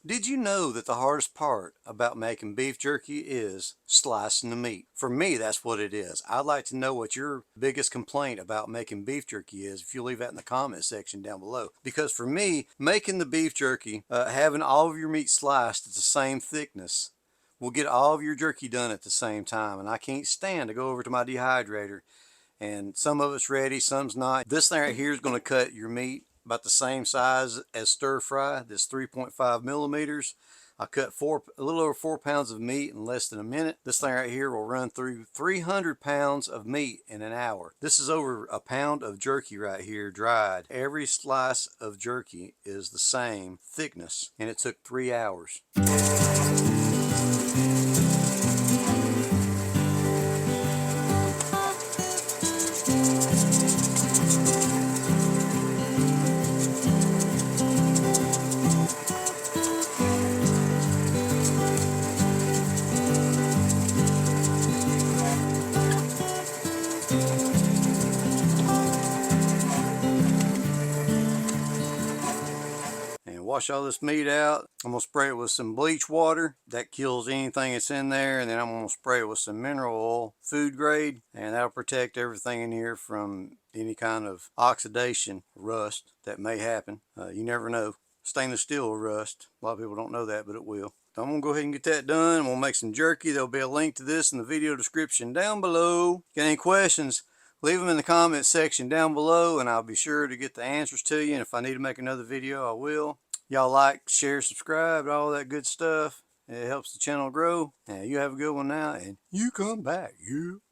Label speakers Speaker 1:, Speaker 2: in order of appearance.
Speaker 1: Did you know that the hardest part about making beef jerky is slicing the meat? For me, that's what it is. I'd like to know what your biggest complaint about making beef jerky is if you leave that in the comment section down below. Because for me, making the beef jerky, having all of your meat sliced at the same thickness will get all of your jerky done at the same time. And I can't stand to go over to my dehydrator and some of it's ready, some's not. This thing right here is going to cut your meat about the same size as stir fry. This 3.5 millimeters. I cut a little over 4 pounds of meat in less than a minute. This thing right here will run through 300 pounds of meat in an hour. This is over a pound of jerky right here dried. Every slice of jerky is the same thickness and it took 3 hours. Wash all this meat out. I'm going to spray it with some bleach water. That kills anything that's in there. And then I'm going to spray it with some mineral oil, food grade. And that'll protect everything in here from any kind of oxidation, rust that may happen. You never know. Stainless steel will rust. A lot of people don't know that, but it will. So I'm going to go ahead and get that done. We'll make some jerky. There'll be a link to this in the video description down below. Got any questions? Leave them in the comment section down below and I'll be sure to get the answers to you. And if I need to make another video, I will. Y'all like, share, subscribe, all that good stuff. It helps the channel grow. And you have a good one now and you come back. You.